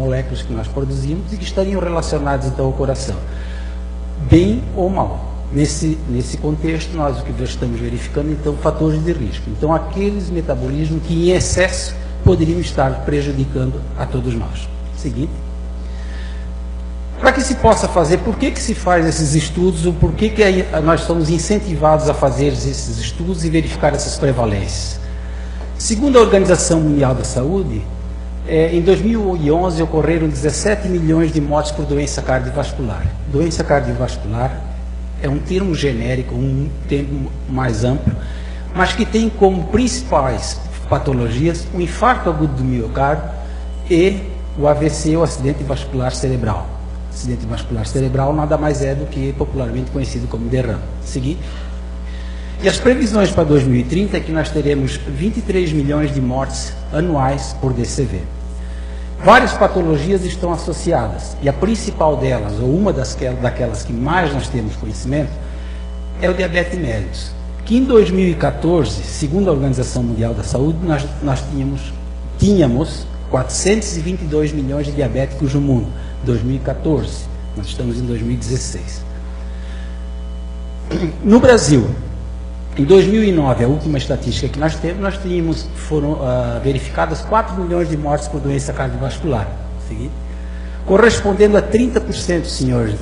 moléculas que nós produzimos e que estariam relacionadas então ao coração, bem ou mal. Nesse contexto, nós o que estamos verificando, então, fatores de risco. Então, aqueles metabolismos que em excesso poderiam estar prejudicando a todos nós. Seguinte. Para que se possa fazer, por que se faz esses estudos, ou por que nós somos incentivados a fazer esses estudos e verificar essas prevalências? Segundo a Organização Mundial da Saúde, em 2011 ocorreram 17 milhões de mortes por doença cardiovascular. Doença cardiovascular é um termo genérico, um termo mais amplo, mas que tem como principais patologias o infarto agudo do miocárdio e o AVC, o acidente vascular cerebral. Acidente vascular cerebral nada mais é do que popularmente conhecido como derrame. Seguinte. E as previsões para 2030 é que nós teremos 23 milhões de mortes anuais por DCV. Várias patologias estão associadas, e a principal delas, ou uma daquelas que mais nós temos conhecimento, é o diabetes mellitus, que em 2014, segundo a Organização Mundial da Saúde, nós tínhamos 422 milhões de diabéticos no mundo. 2014, nós estamos em 2016. No Brasil, em 2009, a última estatística que nós tínhamos, foram verificadas 4 milhões de mortes por doença cardiovascular, correspondendo a 30%, senhores,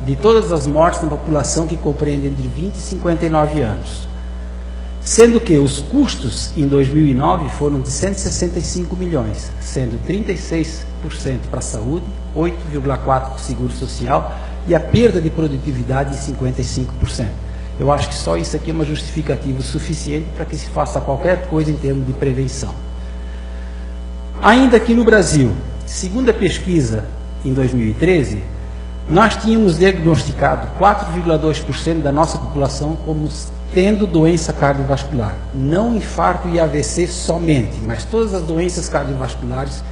de todas as mortes na população que compreende entre 20 e 59 anos. Sendo que os custos em 2009 foram de 165 milhões, sendo 36% para a saúde, 8,4% para o seguro social e a perda de produtividade em 55%. Eu acho que só isso aqui é uma justificativa suficiente para que se faça qualquer coisa em termos de prevenção. Ainda aqui no Brasil, segundo a pesquisa em 2013, nós tínhamos diagnosticado 4,2% da nossa população como tendo doença cardiovascular. Não infarto e AVC somente, mas todas as doenças cardiovasculares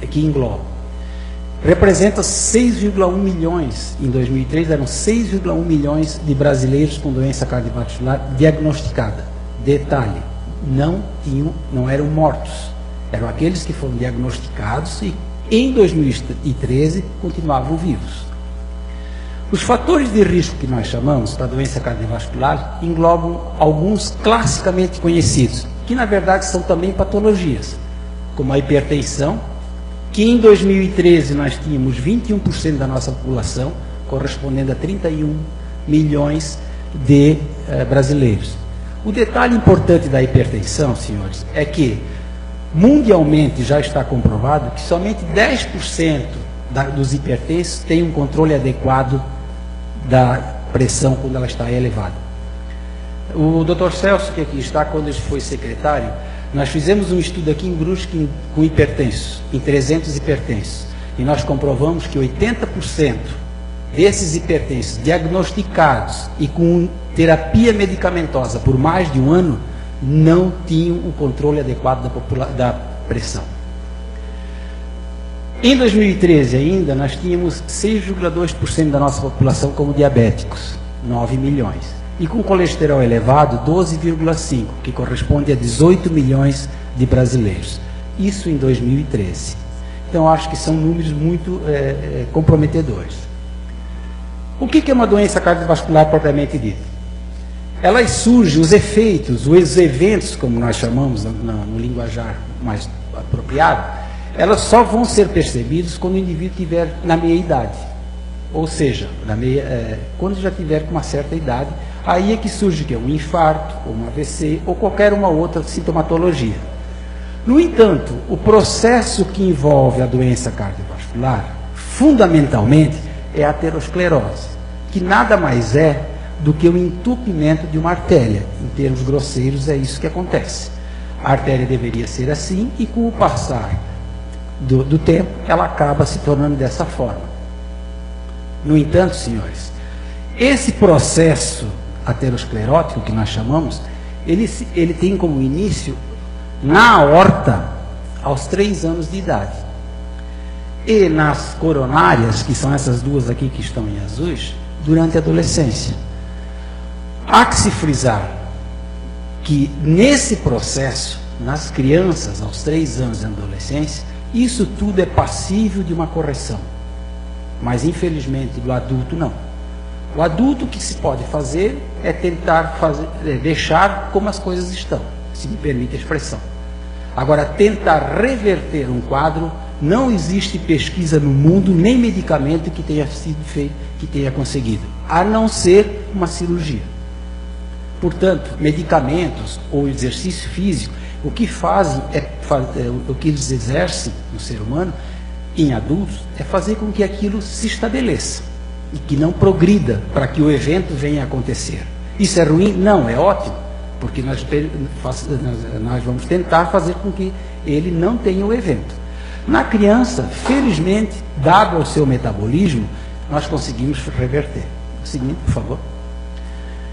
que englobam. Representa 6,1 milhões, em 2003 eram 6,1 milhões de brasileiros com doença cardiovascular diagnosticada. Detalhe, não eram mortos, eram aqueles que foram diagnosticados e em 2013 continuavam vivos. Os fatores de risco que nós chamamos para a doença cardiovascular englobam alguns classicamente conhecidos, que na verdade são também patologias, como a hipertensão, que em 2013 nós tínhamos 21% da nossa população, correspondendo a 31 milhões de brasileiros. O detalhe importante da hipertensão, senhores, é que mundialmente já está comprovado que somente 10% dos hipertensos têm um controle adequado da pressão quando ela está elevada. O Dr. Celso, que aqui está, quando ele foi secretário, nós fizemos um estudo aqui em Brusque com hipertensos, em 300 hipertensos, e nós comprovamos que 80% desses hipertensos diagnosticados e com terapia medicamentosa por mais de um ano não tinham o controle adequado da pressão. Em 2013 ainda, nós tínhamos 6,2% da nossa população como diabéticos, 9 milhões. E com colesterol elevado, 12,5%, que corresponde a 18 milhões de brasileiros. Isso em 2013. Então, acho que são números muito comprometedores. O que é uma doença cardiovascular propriamente dita? Elas surgem, os efeitos, os eventos, como nós chamamos no linguajar mais apropriado, elas só vão ser percebidas quando o indivíduo estiver na meia-idade. Ou seja, quando já tiver com uma certa idade, aí é que surge um infarto, ou um AVC, ou qualquer uma outra sintomatologia. No entanto, o processo que envolve a doença cardiovascular, fundamentalmente, é a aterosclerose, que nada mais é do que o entupimento de uma artéria. Em termos grosseiros, é isso que acontece. A artéria deveria ser assim, e com o passar do tempo, ela acaba se tornando dessa forma. No entanto, senhores, esse processo aterosclerótico que nós chamamos, ele tem como início na aorta aos 3 anos de idade. E nas coronárias, que são essas duas aqui que estão em azuis, durante a adolescência. Há que se frisar que nesse processo, nas crianças aos 3 anos de adolescência, Isso tudo é passível de uma correção. Mas, infelizmente, do adulto, não. O adulto, o que se pode fazer é tentar deixar como as coisas estão, se me permite a expressão. Agora, tentar reverter um quadro, não existe pesquisa no mundo, nem medicamento que tenha sido feito, que tenha conseguido, a não ser uma cirurgia. Portanto, medicamentos ou exercício físico, o que fazem, o que eles exercem no ser humano, em adultos, é fazer com que aquilo se estabeleça e que não progrida para que o evento venha a acontecer. Isso é ruim? Não, é ótimo, porque nós vamos tentar fazer com que ele não tenha o evento. Na criança, felizmente, dado o seu metabolismo, nós conseguimos reverter. O seguinte, por favor.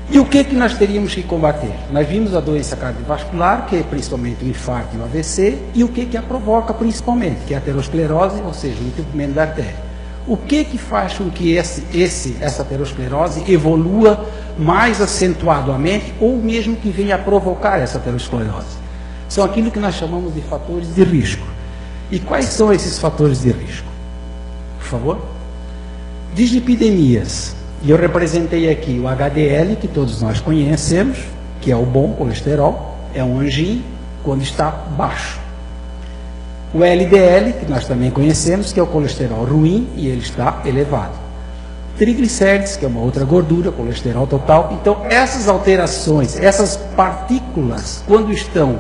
E o que nós teríamos que combater? Nós vimos a doença cardiovascular, que é principalmente o infarto e o AVC, e o que a provoca principalmente, que é a aterosclerose, ou seja, o entupimento da artéria. O que faz com que essa aterosclerose evolua mais acentuadamente, ou mesmo que venha a provocar essa aterosclerose? São aquilo que nós chamamos de fatores de risco. E quais são esses fatores de risco? Por favor. Dislipidemias. E eu representei aqui o HDL, que todos nós conhecemos, que é o bom colesterol, é um anjinho quando está baixo. O LDL, que nós também conhecemos, que é o colesterol ruim, e ele está elevado. Triglicérides, que é uma outra gordura, colesterol total. Então, essas alterações, essas partículas, quando estão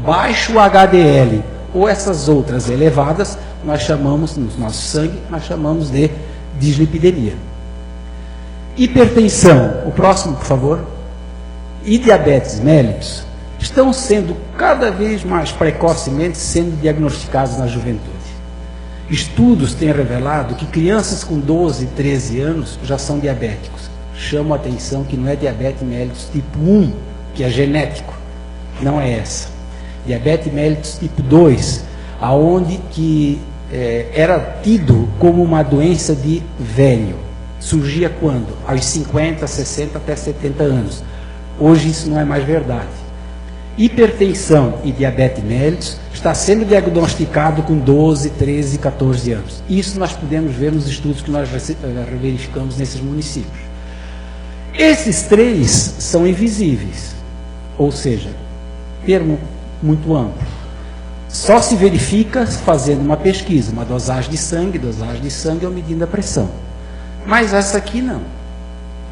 baixo o HDL, ou essas outras elevadas, nós chamamos, no nosso sangue, nós chamamos de dislipidemia. Hipertensão, o próximo, por favor, e diabetes mellitus estão sendo cada vez mais precocemente sendo diagnosticados na juventude. Estudos têm revelado que crianças com 12, 13 anos já são diabéticos. Chamo a atenção que não é diabetes mellitus tipo 1, que é genético, não é essa. Diabetes mellitus tipo 2, aonde que era tido como uma doença de velho. Surgia quando? Aos 50, 60 até 70 anos. Hoje isso não é mais verdade. Hipertensão e diabetes mellitus está sendo diagnosticado com 12, 13, 14 anos. Isso nós podemos ver nos estudos que nós verificamos nesses municípios. Esses três são invisíveis, ou seja, termo muito amplo. Só se verifica fazendo uma pesquisa, uma dosagem de sangue ou medindo a pressão. Mas essa aqui não.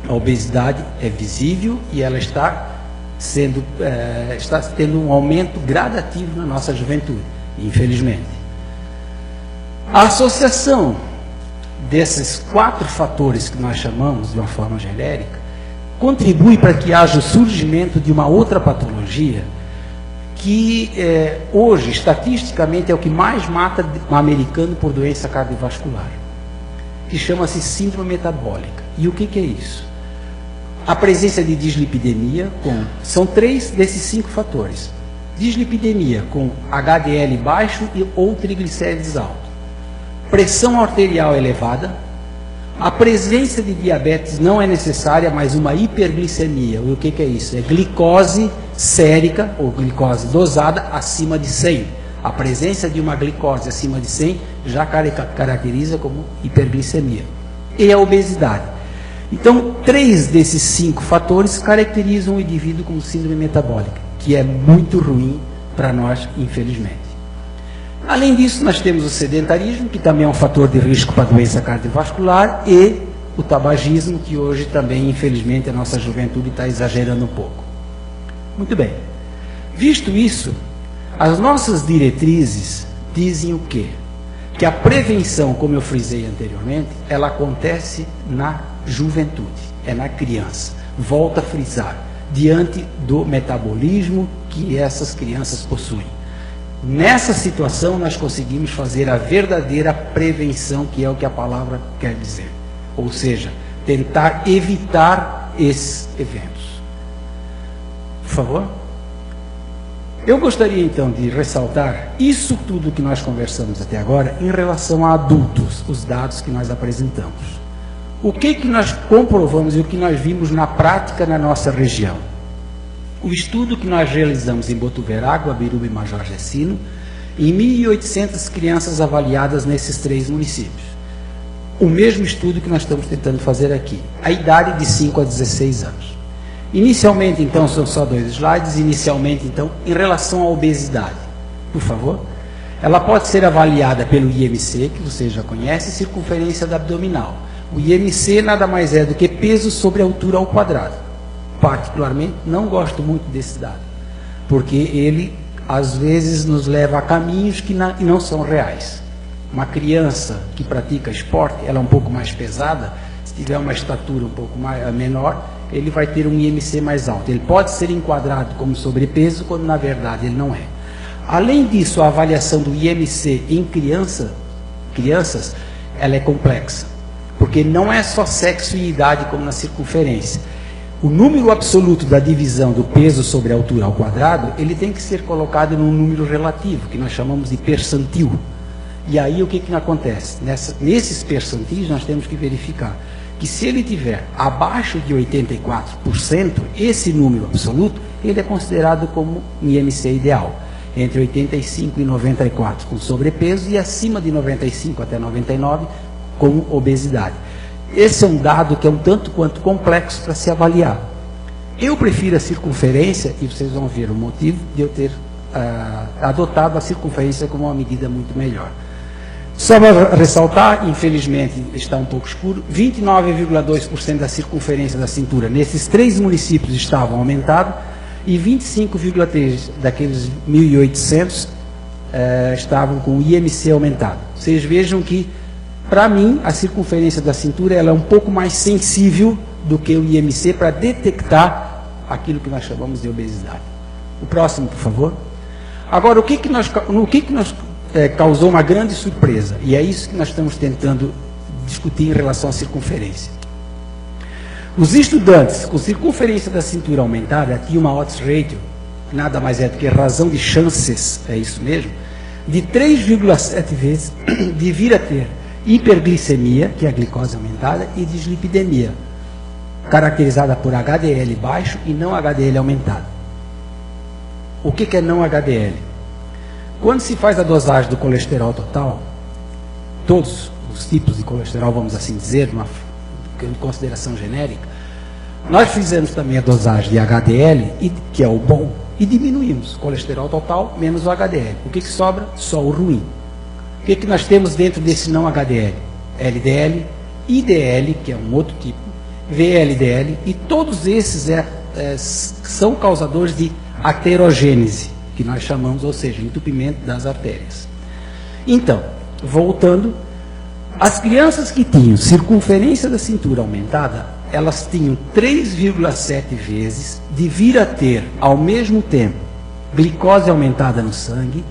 A obesidade é visível e ela está tendo um aumento gradativo na nossa juventude, infelizmente. A associação desses 4 fatores que nós chamamos de uma forma genérica contribui para que haja o surgimento de uma outra patologia que hoje, estatisticamente, é o que mais mata um americano por doença cardiovascular, que chama-se síndrome metabólica. E o que é isso? A presença de dislipidemia, são 3 desses 5 fatores. Dislipidemia com HDL baixo ou triglicérides alto. Pressão arterial elevada. A presença de diabetes não é necessária, mas uma hiperglicemia. O que é isso? É glicose sérica ou glicose dosada acima de 100. A presença de uma glicose acima de 100 já caracteriza como hiperglicemia. E a obesidade. Então, 3 desses 5 fatores caracterizam o indivíduo como síndrome metabólica, que é muito ruim para nós, infelizmente. Além disso, nós temos o sedentarismo, que também é um fator de risco para a doença cardiovascular, e o tabagismo, que hoje também, infelizmente, a nossa juventude está exagerando um pouco. Muito bem. Visto isso, as nossas diretrizes dizem o quê? Que a prevenção, como eu frisei anteriormente, ela acontece na juventude, é na criança. Volto a frisar, diante do metabolismo que essas crianças possuem. Nessa situação, nós conseguimos fazer a verdadeira prevenção, que é o que a palavra quer dizer. Ou seja, tentar evitar esses eventos. Por favor. Eu gostaria, então, de ressaltar isso tudo que nós conversamos até agora em relação a adultos, os dados que nós apresentamos. O que nós comprovamos e o que nós vimos na prática na nossa região? O estudo que nós realizamos em Botuverá, Guabiruba e Major Gercino, em 1.800 crianças avaliadas nesses 3 municípios. O mesmo estudo que nós estamos tentando fazer aqui. A idade de 5 a 16 anos. Inicialmente, então, são só 2 slides. Inicialmente, então, em relação à obesidade, por favor. Ela pode ser avaliada pelo IMC, que você já conhece, circunferência abdominal. O IMC nada mais é do que peso sobre altura ao quadrado. Particularmente, não gosto muito desse dado, porque ele, às vezes, nos leva a caminhos que não são reais. Uma criança que pratica esporte, ela é um pouco mais pesada, se tiver uma estatura um pouco menor, ele vai ter um IMC mais alto. Ele pode ser enquadrado como sobrepeso, quando na verdade ele não é. Além disso, a avaliação do IMC em crianças, ela é complexa, porque não é só sexo e idade como na circunferência. O número absoluto da divisão do peso sobre a altura ao quadrado, ele tem que ser colocado num número relativo, que nós chamamos de percentil. E aí o que acontece? Nesses percentis nós temos que verificar que se ele tiver abaixo de 84%, esse número absoluto, ele é considerado como um IMC ideal. Entre 85 e 94 com sobrepeso e acima de 95 até 99 com obesidade. Esse é um dado que é um tanto quanto complexo para se avaliar. Eu prefiro a circunferência, e vocês vão ver o motivo de eu ter adotado a circunferência como uma medida muito melhor. Só para ressaltar, infelizmente está um pouco escuro, 29,2% da circunferência da cintura nesses 3 municípios estavam aumentados, e 25,3% daqueles 1.800 estavam com o IMC aumentado. Vocês vejam que, para mim, a circunferência da cintura ela é um pouco mais sensível do que o IMC para detectar aquilo que nós chamamos de obesidade. O próximo, por favor. Agora, o que causou uma grande surpresa? E é isso que nós estamos tentando discutir em relação à circunferência. Os estudantes com circunferência da cintura aumentada tinham uma odds ratio, nada mais é do que razão de chances, é isso mesmo, de 3,7 vezes de vir a ter hiperglicemia, que é a glicose aumentada, e dislipidemia, caracterizada por HDL baixo e não HDL aumentado. O que é não HDL? Quando se faz a dosagem do colesterol total, todos os tipos de colesterol, vamos assim dizer, em consideração genérica, nós fizemos também a dosagem de HDL, que é o bom, e diminuímos o colesterol total menos o HDL. O que sobra? Só o ruim. O que nós temos dentro desse não HDL? LDL, IDL, que é um outro tipo, VLDL, e todos esses são causadores de aterogênese, que nós chamamos, ou seja, entupimento das artérias. Então, voltando, as crianças que tinham circunferência da cintura aumentada, elas tinham 3,7 vezes de vir a ter, ao mesmo tempo, glicose aumentada no sangue,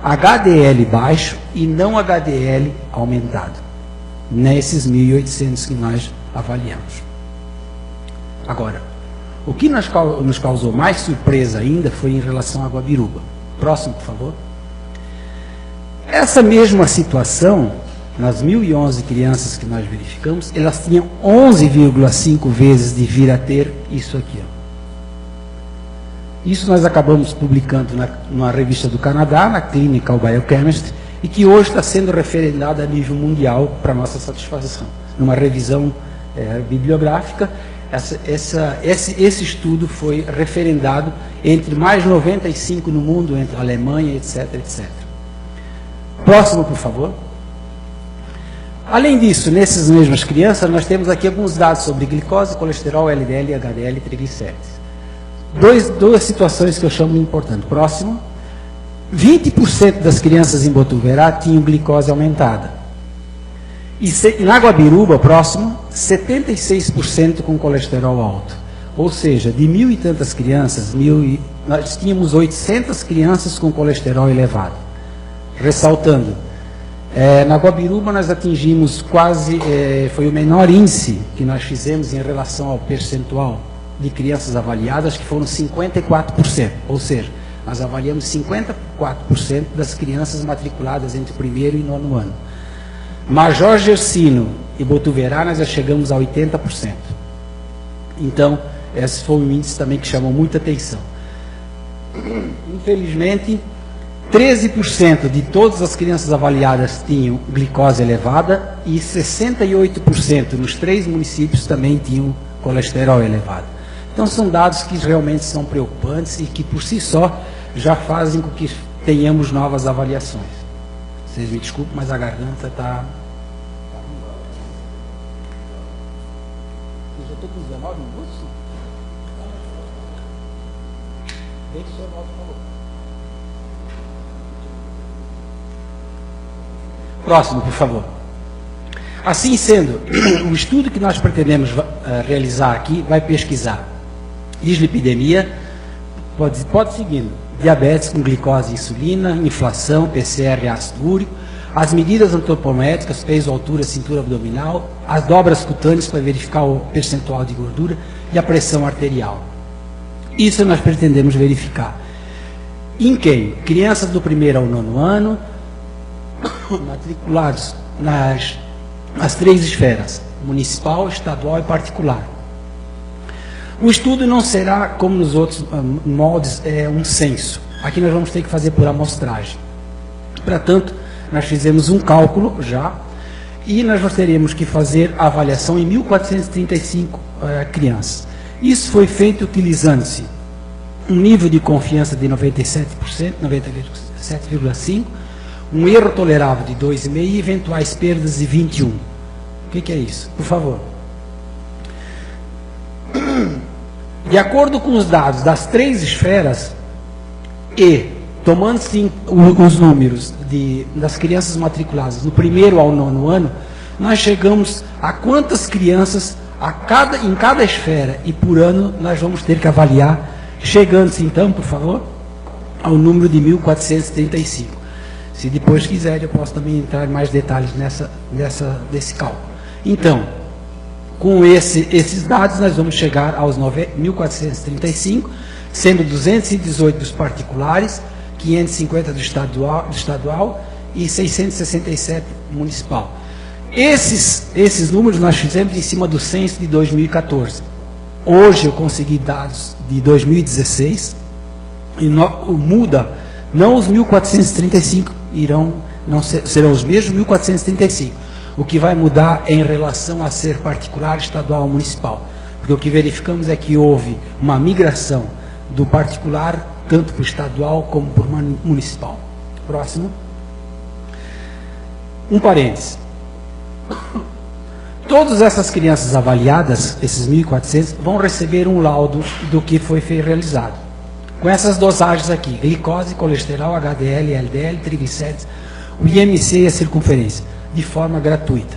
HDL baixo e não HDL aumentado, nesses 1.800 que nós avaliamos. Agora, o que nos causou mais surpresa ainda foi em relação à Guabiruba. Próximo, por favor. Essa mesma situação, nas 1.011 crianças que nós verificamos, elas tinham 11,5 vezes de vir a ter isso aqui. Isso nós acabamos publicando numa revista do Canadá, na Clinical Biochemistry, e que hoje está sendo referendada a nível mundial para nossa satisfação. Numa revisão bibliográfica, esse estudo foi referendado entre mais 95 no mundo, entre a Alemanha, etc, etc. Próximo, por favor. Além disso, nessas mesmas crianças, nós temos aqui alguns dados sobre glicose, colesterol, LDL, HDL e triglicérides. Duas situações que eu chamo de importante. Próximo. 20% das crianças em Botuverá tinham glicose aumentada. E na Guabiruba, próximo, 76% com colesterol alto. Ou seja, de 1.000 e tantas crianças, nós tínhamos 800 crianças com colesterol elevado. Ressaltando, na Guabiruba nós atingimos quase, foi o menor índice que nós fizemos em relação ao percentual de crianças avaliadas, que foram 54%. Ou seja, nós avaliamos 54% das crianças matriculadas entre o primeiro e nono ano. Major Gersino e Botuverá, nós já chegamos a 80%. Então, esse foi um índice também que chamou muita atenção. Infelizmente, 13% de todas as crianças avaliadas tinham glicose elevada e 68% nos 3 municípios também tinham colesterol elevado. Então são dados que realmente são preocupantes e que por si só já fazem com que tenhamos novas avaliações. Vocês me desculpem, mas a garganta está... Eu já estou com 19 minutos? Deixa o senhor Walter falou. Próximo, por favor. Assim sendo, o estudo que nós pretendemos realizar aqui vai pesquisar dislipidemia, pode seguindo, diabetes com glicose e insulina, inflação, PCR, ácido úrico, as medidas antropométricas, peso, altura, cintura abdominal, as dobras cutâneas para verificar o percentual de gordura e a pressão arterial. Isso nós pretendemos verificar. Em quem? Crianças do 1º ao 9º ano, matriculados nas 3 esferas, municipal, estadual e particular. O estudo não será, como nos outros moldes, um censo. Aqui nós vamos ter que fazer por amostragem. Portanto, nós fizemos um cálculo já, e nós teremos que fazer a avaliação em 1.435 crianças. Isso foi feito utilizando-se um nível de confiança de 97%, 97,5%, um erro tolerável de 2,5% e eventuais perdas de 21%. O que é isso? Por favor. De acordo com os dados das 3 esferas e tomando-se os números das crianças matriculadas do 1º ao 9º ano, nós chegamos a quantas crianças em cada esfera e por ano nós vamos ter que avaliar, chegando-se então, por favor, ao número de 1.435. Se depois quiser, eu posso também entrar em mais detalhes desse cálculo. Então, com esses dados, nós vamos chegar aos 1.435, sendo 218 dos particulares, 550 do estadual e 667 municipal. Esses números nós fizemos em cima do censo de 2014. Hoje eu consegui dados de 2016 e muda, não os 1.435 serão os mesmos 1.435. O que vai mudar é em relação a ser particular, estadual ou municipal. Porque o que verificamos é que houve uma migração do particular, tanto para o estadual como para o municipal. Próximo. Um parênteses. Todas essas crianças avaliadas, esses 1.400, vão receber um laudo do que foi realizado. Com essas dosagens aqui, glicose, colesterol, HDL, LDL, triglicéridos, o IMC e a circunferência, de forma gratuita.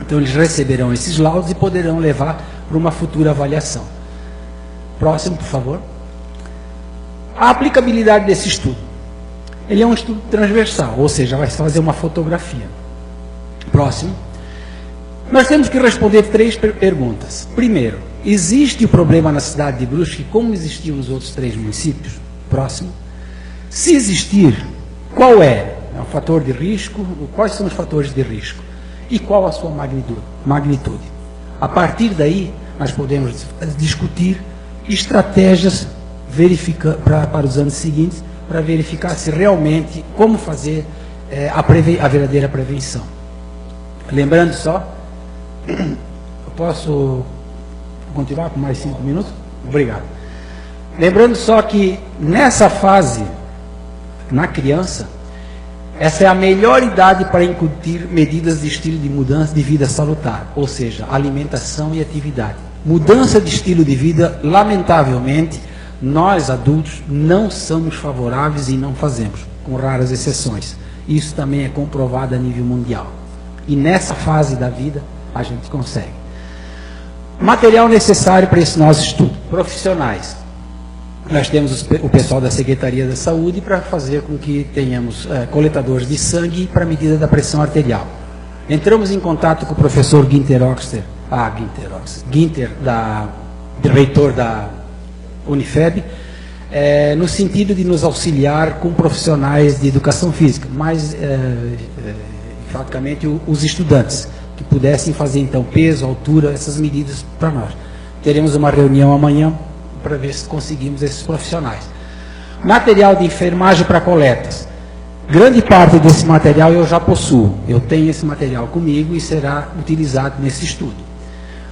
Então eles receberão esses laudos e poderão levar para uma futura avaliação. Próximo, por favor. A aplicabilidade desse estudo. Ele é um estudo transversal, ou seja, vai fazer uma fotografia. Próximo. Nós temos que responder 3 perguntas. Primeiro, existe o problema na cidade de Brusque como existiu nos outros 3 municípios? Próximo. Se existir, qual é? É um fator de risco? Quais são os fatores de risco? E qual a sua magnitude? A partir daí, nós podemos discutir estratégias para os anos seguintes, para verificar se realmente, como fazer a verdadeira prevenção. Lembrando só, eu posso continuar com mais 5 minutos? Obrigado. Lembrando só que nessa fase, na criança, essa é a melhor idade para incutir medidas de estilo de mudança de vida salutar, ou seja, alimentação e atividade. Mudança de estilo de vida, lamentavelmente, nós adultos não somos favoráveis e não fazemos, com raras exceções. Isso também é comprovado a nível mundial. E nessa fase da vida, a gente consegue. Material necessário para esse nosso estudo. Profissionais. Nós temos o pessoal da Secretaria da Saúde para fazer com que tenhamos coletadores de sangue para medida da pressão arterial. Entramos em contato com o professor Ginter, reitor da Unifeb, no sentido de nos auxiliar com profissionais de educação física, mais praticamente os estudantes, que pudessem fazer então peso, altura, essas medidas para nós. Teremos uma reunião amanhã para ver se conseguimos esses profissionais. Material de enfermagem para coletas. Grande parte desse material eu já possuo. Eu tenho esse material comigo e será utilizado nesse estudo.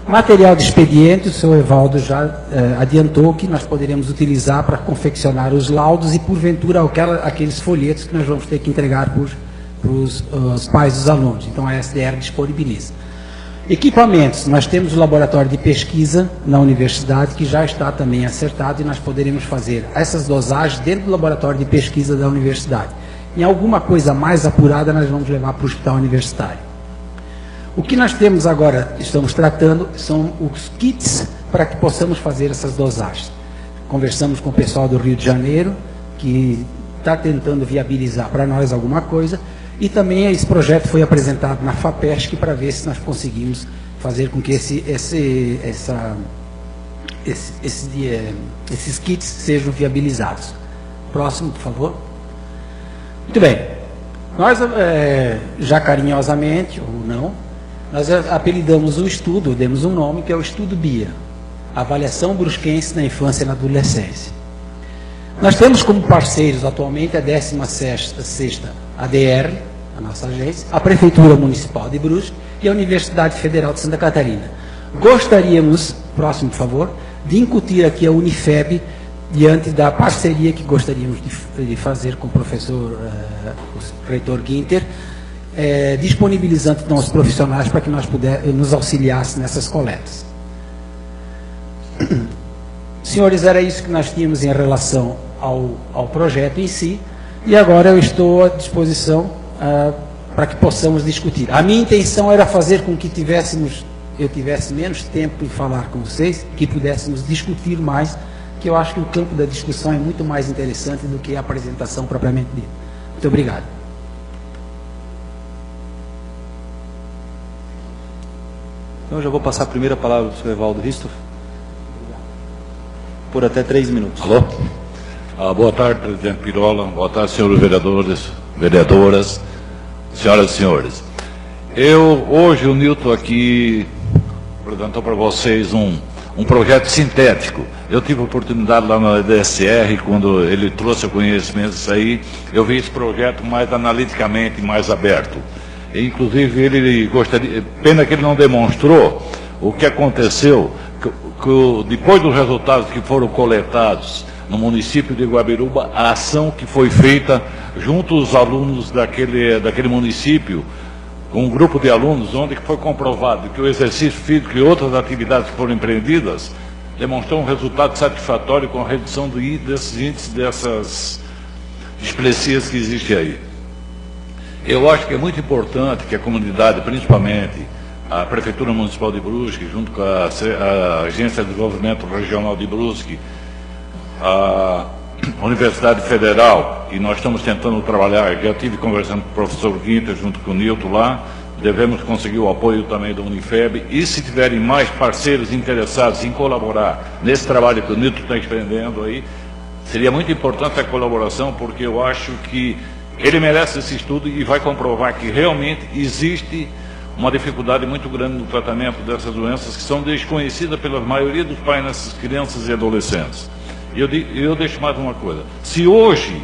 Material de expediente, o senhor Evaldo já adiantou que nós poderemos utilizar para confeccionar os laudos e, porventura, aqueles folhetos que nós vamos ter que entregar para os pais dos alunos. Então, a SDR disponibiliza. Equipamentos, nós temos o laboratório de pesquisa na universidade, que já está também acertado, e nós poderemos fazer essas dosagens dentro do laboratório de pesquisa da universidade. Em alguma coisa mais apurada, nós vamos levar para o hospital universitário. O que nós temos agora, estamos tratando, são os kits para que possamos fazer essas dosagens. Conversamos com o pessoal do Rio de Janeiro, que está tentando viabilizar para nós alguma coisa, e também esse projeto foi apresentado na FAPESC para ver se nós conseguimos fazer com que esses kits sejam viabilizados. Próximo, por favor. Muito bem. Nós, já carinhosamente, ou não, nós apelidamos o estudo, demos um nome, que é o Estudo BIA, Avaliação Brusquense na Infância e na Adolescência. Nós temos como parceiros atualmente a 16ª ADR, a nossa agência, a Prefeitura Municipal de Brusque e a Universidade Federal de Santa Catarina. Gostaríamos, próximo por favor, de incutir aqui a Unifeb, diante da parceria que gostaríamos de fazer com o professor, o reitor Guinter, disponibilizando então os profissionais para que nós nos auxiliasse nessas coletas. Senhores, era isso que nós tínhamos em relação ao projeto em si, e agora eu estou à disposição para que possamos discutir. A minha intenção era fazer com que eu tivesse menos tempo em falar com vocês, que pudéssemos discutir mais, que eu acho que o campo da discussão é muito mais interessante do que a apresentação propriamente dita. Muito obrigado. Então, eu já vou passar a primeira palavra para o senhor Evaldo Ristoff, por até 3 minutos. Alô? Boa tarde, presidente Pirola. Boa tarde, senhores vereadores, vereadoras, senhoras e senhores. Hoje, o Nilton aqui apresentou para vocês um projeto sintético. Eu tive a oportunidade lá na DSR, quando ele trouxe o conhecimento disso aí, eu vi esse projeto mais analiticamente, mais aberto. E, inclusive, ele gostaria, pena que ele não demonstrou o que aconteceu, depois dos resultados que foram coletados no município de Guabiruba, a ação que foi feita junto aos alunos daquele município, com um grupo de alunos, onde foi comprovado que o exercício físico e outras atividades que foram empreendidas demonstrou um resultado satisfatório com a redução desses índices, dessas displesias que existem aí. Eu acho que é muito importante que a comunidade, principalmente a Prefeitura Municipal de Brusque, junto com a Agência de Desenvolvimento Regional de Brusque, a Universidade Federal, e nós estamos tentando trabalhar, já estive conversando com o professor Guinter, junto com o Nilton lá, devemos conseguir o apoio também da Unifeb, e se tiverem mais parceiros interessados em colaborar nesse trabalho que o Nilton está empreendendo aí, seria muito importante a colaboração, porque eu acho que ele merece esse estudo e vai comprovar que realmente existe uma dificuldade muito grande no tratamento dessas doenças que são desconhecidas pela maioria dos pais nessas crianças e adolescentes. E eu deixo mais uma coisa. Se hoje,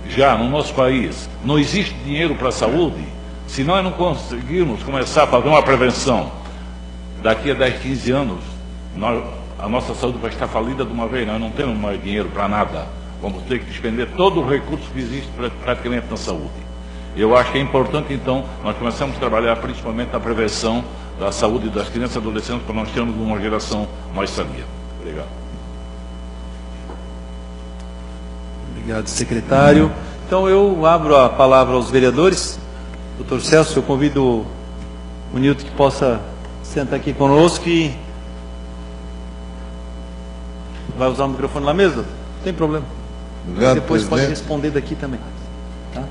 já no nosso país, não existe dinheiro para a saúde, se nós não conseguirmos começar a fazer uma prevenção, daqui a 10, 15 anos, a nossa saúde vai estar falida de uma vez, nós não temos mais dinheiro para nada. Vamos ter que despender todo o recurso que existe praticamente na saúde. Eu acho que é importante, então, nós começamos a trabalhar principalmente na prevenção da saúde das crianças e adolescentes para nós termos uma geração mais sadia. Obrigado. Obrigado, secretário. Então, eu abro a palavra aos vereadores. Doutor Celso, eu convido o Nilton que possa sentar aqui conosco e vai usar o microfone lá mesmo? Não tem problema. Obrigado, depois presidente. pode responder daqui também. Tá?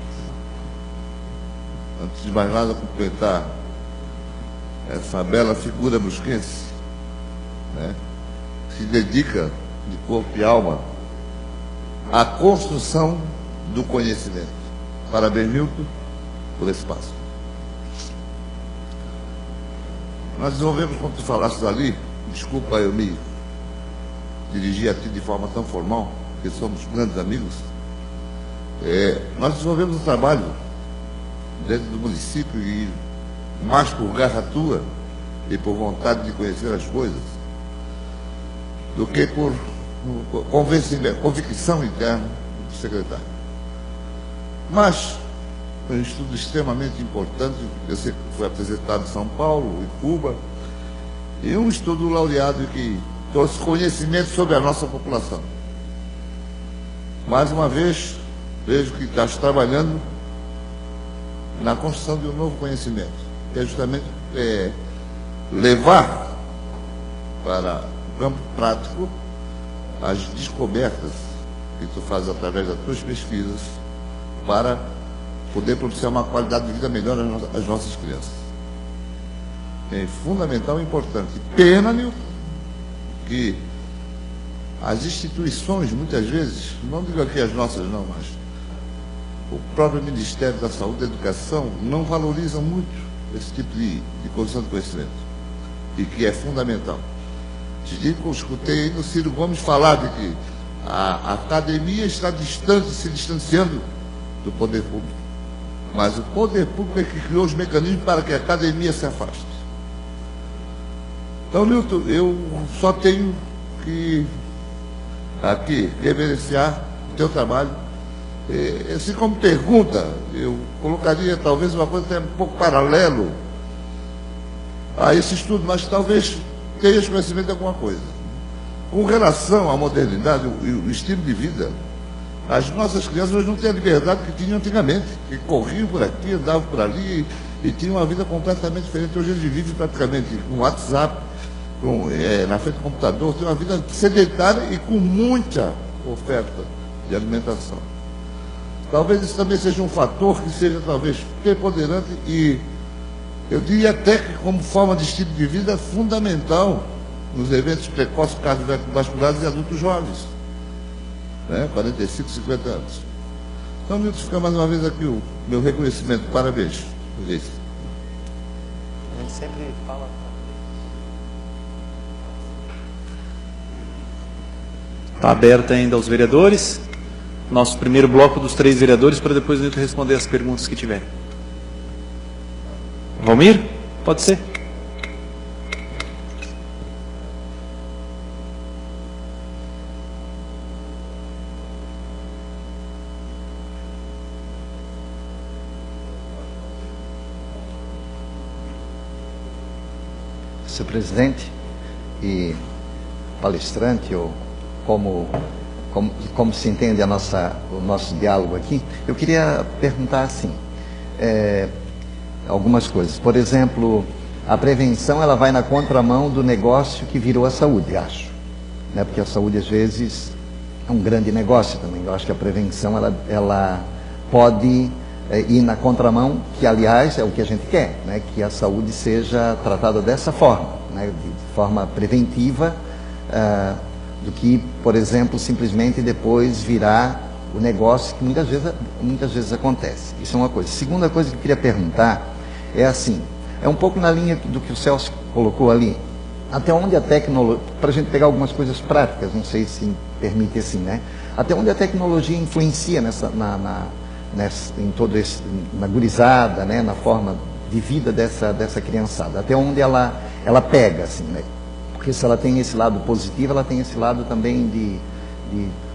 Antes de mais nada, cumprimentar essa bela figura brusquense, né, que se dedica de corpo e alma à construção do conhecimento. Parabéns, Nilton, por esse passo. Nós desenvolvemos, como tu falaste ali, desculpa eu me dirigir a ti de forma tão formal, porque somos grandes amigos, nós desenvolvemos um trabalho dentro do município e mais por garra tua e por vontade de conhecer as coisas do que por convencimento, convicção interna do secretário. Mas foi um estudo extremamente importante, eu sei que foi apresentado em São Paulo, em Cuba, e um estudo laureado que trouxe conhecimento sobre a nossa população. Mais uma vez, vejo que está trabalhando na construção de um novo conhecimento, que é justamente levar para o campo prático as descobertas que tu fazes através das tuas pesquisas para poder propiciar uma qualidade de vida melhor às nossas crianças. É fundamental e importante. Pena, Nilton, que as instituições, muitas vezes, não digo aqui as nossas não, mas o próprio Ministério da Saúde e da Educação não valorizam muito esse tipo de construção de conhecimento, e que é fundamental. Eu escutei aí no Ciro Gomes falar de que a academia está distante, se distanciando do poder público. Mas o poder público é que criou os mecanismos para que a academia se afaste. Então, Nilton, eu só tenho que aqui reverenciar o teu trabalho. Assim como pergunta, eu colocaria talvez uma coisa até um pouco paralelo a esse estudo, mas talvez tenhas conhecimento de alguma coisa. Com relação à modernidade e o estilo de vida, as nossas crianças hoje não têm a liberdade que tinham antigamente, que corriam por aqui, andavam por ali e tinham uma vida completamente diferente. Hoje eles vivem praticamente com WhatsApp, na frente do computador, tem uma vida sedentária e com muita oferta de alimentação. Talvez isso também seja um fator que seja talvez preponderante e eu diria até que como forma de estilo de vida fundamental nos eventos precoces cardiovasculares e adultos jovens, né? 45, 50 anos. Então, Milton, fica mais uma vez aqui o meu reconhecimento. Parabéns por isso. A gente sempre fala. Está aberta ainda aos vereadores. Nosso primeiro bloco dos 3 vereadores, para depois a gente responder as perguntas que tiverem. Valmir? Pode ser. Senhor presidente e palestrante, ou como se entende o nosso diálogo aqui, eu queria perguntar assim, algumas coisas. Por exemplo, a prevenção ela vai na contramão do negócio que virou a saúde, acho. Né? Porque a saúde, às vezes, é um grande negócio também. Eu acho que a prevenção ela pode ir na contramão, que, aliás, é o que a gente quer, né? Que a saúde seja tratada dessa forma, né? De forma preventiva, do que, por exemplo, simplesmente depois virar o negócio que muitas vezes acontece. Isso é uma coisa. Segunda coisa que eu queria perguntar é assim, é um pouco na linha do que o Celso colocou ali, até onde a tecnologia, para a gente pegar algumas coisas práticas, não sei se permite assim, né? Até onde a tecnologia influencia em todo esse, na gurizada, né? Na forma de vida dessa criançada, até onde ela pega, assim, né? Porque se ela tem esse lado positivo, ela tem esse lado também de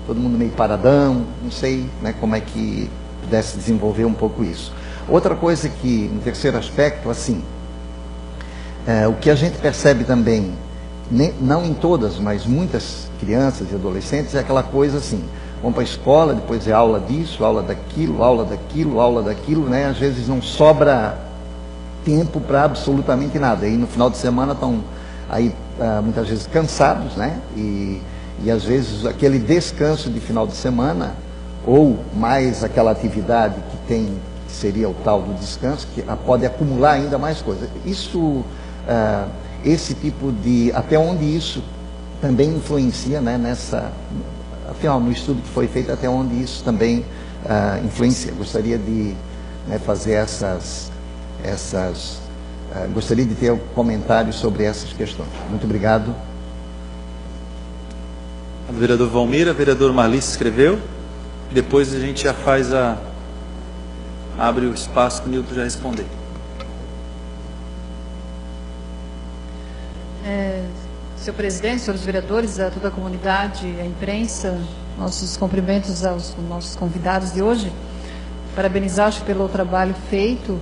todo mundo meio paradão, não sei, né, como é que pudesse desenvolver um pouco isso. Outra coisa que, um terceiro aspecto, assim, o que a gente percebe também, não em todas, mas muitas crianças e adolescentes, é aquela coisa assim, vão para a escola, depois é aula disso, aula daquilo, aula daquilo, aula daquilo, né, às vezes não sobra tempo para absolutamente nada, e no final de semana estão aí muitas vezes cansados, né, e às vezes aquele descanso de final de semana, ou mais aquela atividade que seria o tal do descanso, que pode acumular ainda mais coisas. Isso, esse tipo de, até onde isso também influencia, né, afinal, no estudo que foi feito, até onde isso também influencia. Gostaria de fazer gostaria de ter comentários sobre essas questões. Muito obrigado. A do vereador Valmir, a vereadora Marli se inscreveu. Depois a gente já faz abre o espaço para o Nilton já responder. Senhor presidente, senhores vereadores, a toda a comunidade, a imprensa, nossos cumprimentos aos nossos convidados de hoje. Parabenizar pelo trabalho feito.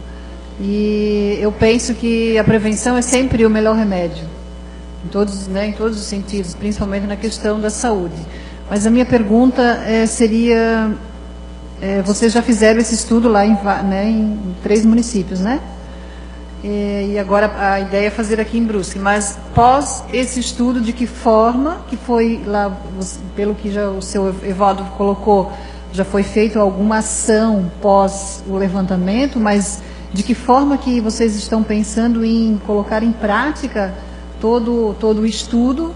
E eu penso que a prevenção é sempre o melhor remédio, em todos os sentidos, principalmente na questão da saúde. Mas a minha pergunta seria, vocês já fizeram esse estudo lá em 3 municípios, né? E agora a ideia é fazer aqui em Brusque, mas pós esse estudo, de que forma que foi lá, pelo que já o seu Evaldo colocou, já foi feita alguma ação pós o levantamento, mas de que forma que vocês estão pensando em colocar em prática todo o estudo,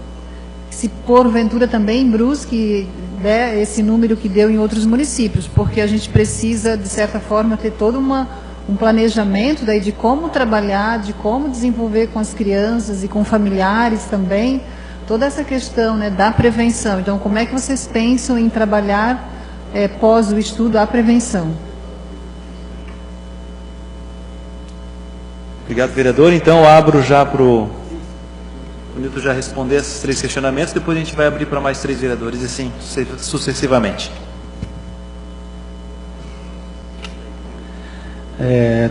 se porventura também em Brusque der esse número que deu em outros municípios, porque a gente precisa, de certa forma, ter todo um planejamento daí de como trabalhar, de como desenvolver com as crianças e com familiares também, toda essa questão, né, da prevenção. Então, como é que vocês pensam em trabalhar pós o estudo a prevenção? Obrigado, vereador. Então, eu abro já para o Nilton já responder esses 3 questionamentos, depois a gente vai abrir para mais 3 vereadores, e assim sucessivamente.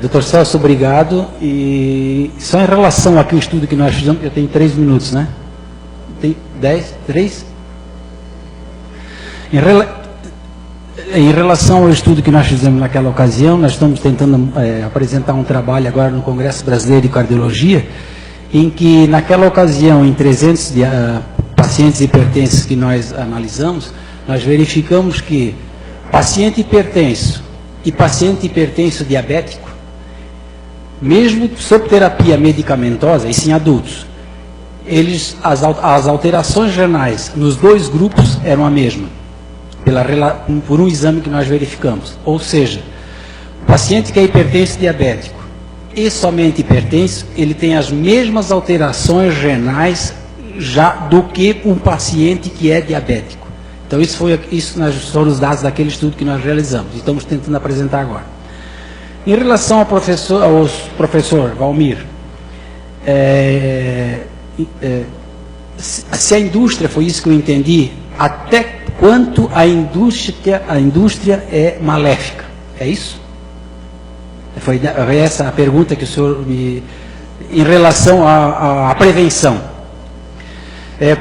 Doutor Celso, obrigado. E só em relação aqui ao estudo que nós fizemos, eu tenho 3 minutos, né? Tem 10? 3? Em relação ao estudo que nós fizemos naquela ocasião, nós estamos tentando apresentar um trabalho agora no Congresso Brasileiro de Cardiologia, em que naquela ocasião, em 300 pacientes hipertensos que nós analisamos, nós verificamos que paciente hipertenso e paciente hipertenso diabético, mesmo sob terapia medicamentosa, isso em adultos, as alterações renais nos 2 grupos eram a mesma, por um exame que nós verificamos. Ou seja, o paciente que é hipertenso diabético e somente hipertenso, ele tem as mesmas alterações renais já do que um paciente que é diabético. Então, isso foram os dados daquele estudo que nós realizamos. Estamos tentando apresentar agora. Em relação ao professor Valmir, se a indústria, foi isso que eu entendi, até quanto a indústria é maléfica, é isso? Foi essa a pergunta que o senhor em relação à prevenção.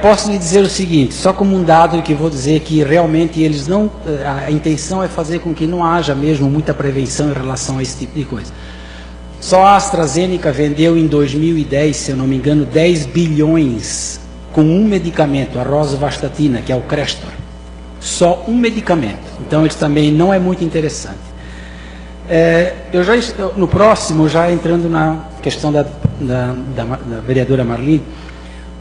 Posso lhe dizer o seguinte, só como um dado que vou dizer que realmente eles não, a intenção é fazer com que não haja mesmo muita prevenção em relação a esse tipo de coisa. Só a AstraZeneca vendeu em 2010, se eu não me engano, 10 bilhões com um medicamento, a rosuvastatina, que é o Crestor. Só um medicamento. Então, isso também não é muito interessante. No próximo, já entrando na questão da vereadora Marli,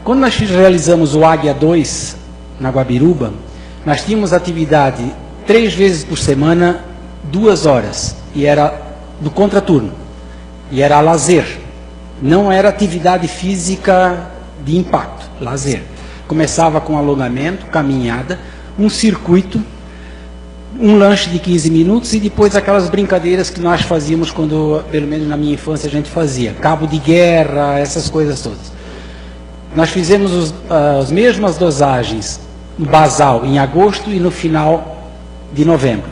quando nós realizamos o Águia 2 na Guabiruba, nós tínhamos atividade 3 vezes por semana, 2 horas, e era do contraturno, e era lazer, não era atividade física de impacto, lazer. Começava com alongamento, caminhada, um circuito, um lanche de 15 minutos e depois aquelas brincadeiras que nós fazíamos quando, pelo menos na minha infância, a gente fazia. Cabo de guerra, essas coisas todas. Nós fizemos as mesmas dosagens no basal em agosto e no final de novembro.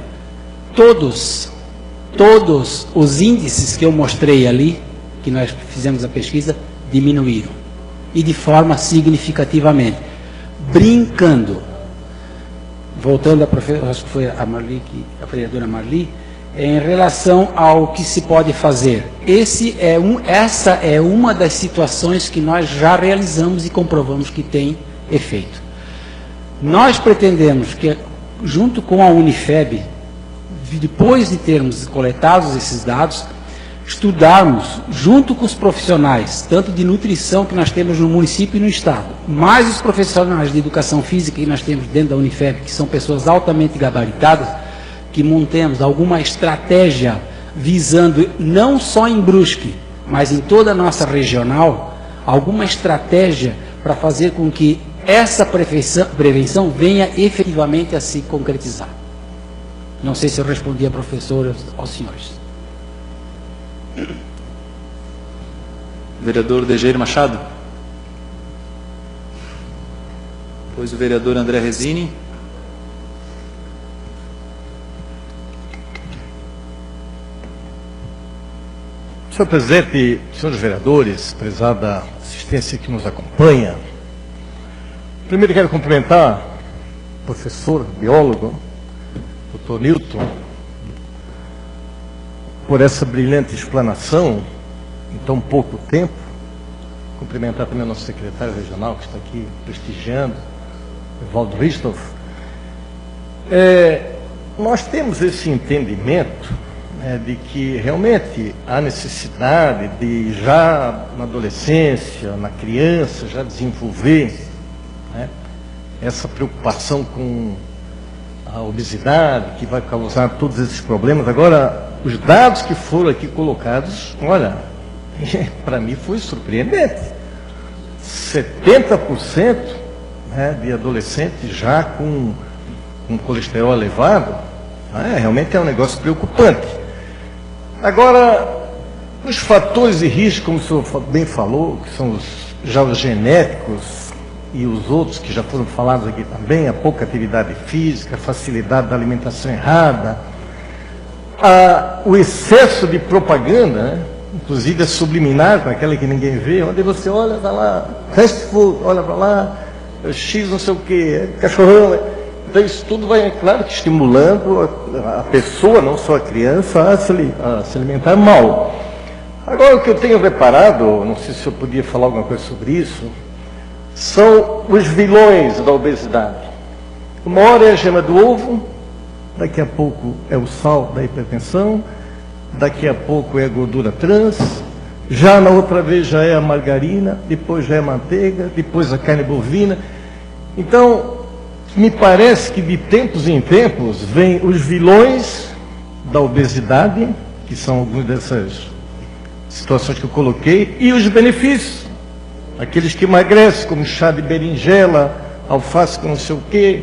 Todos os índices que eu mostrei ali, que nós fizemos a pesquisa, diminuíram. E de forma significativamente. Brincando. Voltando acho que foi a vereadora Marli, em relação ao que se pode fazer. Essa é uma das situações que nós já realizamos e comprovamos que tem efeito. Nós pretendemos que, junto com a Unifeb, depois de termos coletado esses dados, estudarmos, junto com os profissionais, tanto de nutrição que nós temos no município e no estado, mais os profissionais de educação física que nós temos dentro da Unifeb, que são pessoas altamente gabaritadas, que montemos alguma estratégia visando, não só em Brusque, mas em toda a nossa regional, alguma estratégia para fazer com que essa prevenção venha efetivamente a se concretizar. Não sei se eu respondi a professora aos senhores. Vereador Dejair Machado. Depois o vereador André Resini. Senhor presidente, senhores vereadores, prezada assistência que nos acompanha, primeiro quero cumprimentar o professor, biólogo, Dr. Newton, por essa brilhante explanação em tão pouco tempo. Cumprimentar também o nosso secretário regional que está aqui prestigiando, Evaldo Ristoff. Nós temos esse entendimento de que realmente há necessidade de já na adolescência, na criança, já desenvolver essa preocupação com a obesidade que vai causar todos esses problemas. Agora, os dados que foram aqui colocados, olha, para mim foi surpreendente. 70% de adolescentes já com colesterol elevado, realmente é um negócio preocupante. Agora, os fatores de risco, como o senhor bem falou, que são os genéticos e os outros que já foram falados aqui também, a pouca atividade física, a facilidade da alimentação errada, o excesso de propaganda, inclusive a subliminar, aquela que ninguém vê, onde você olha, está lá, fast food, olha para lá, X não sei o que, cachorrão. Então isso tudo vai, claro, que estimulando a pessoa, não só a criança, a se alimentar mal. Agora, o que eu tenho reparado, não sei se eu podia falar alguma coisa sobre isso, são os vilões da obesidade. Uma hora é a gema do ovo, daqui a pouco é o sal da hipertensão, daqui a pouco é a gordura trans, já na outra vez já é a margarina, depois já é a manteiga, depois a carne bovina. Então, me parece que de tempos em tempos vêm os vilões da obesidade, que são algumas dessas situações que eu coloquei, e os benefícios. Aqueles que emagrecem, como chá de berinjela, alface com não sei o quê,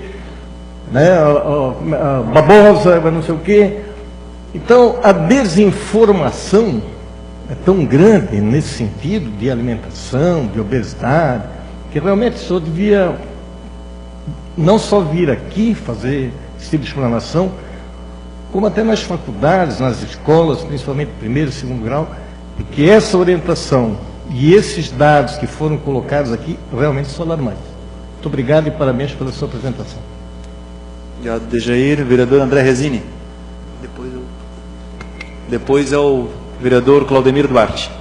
a babosa, não sei o quê. Então, a desinformação é tão grande nesse sentido de alimentação, de obesidade, que realmente o senhor devia não só vir aqui fazer esse tipo de explanação, como até nas faculdades, nas escolas, principalmente primeiro e segundo grau, porque essa orientação e esses dados que foram colocados aqui realmente são alarmantes. Muito obrigado e parabéns pela sua apresentação. Obrigado, Dejair. Vereador André Resini. Depois é o vereador Claudemir Duarte.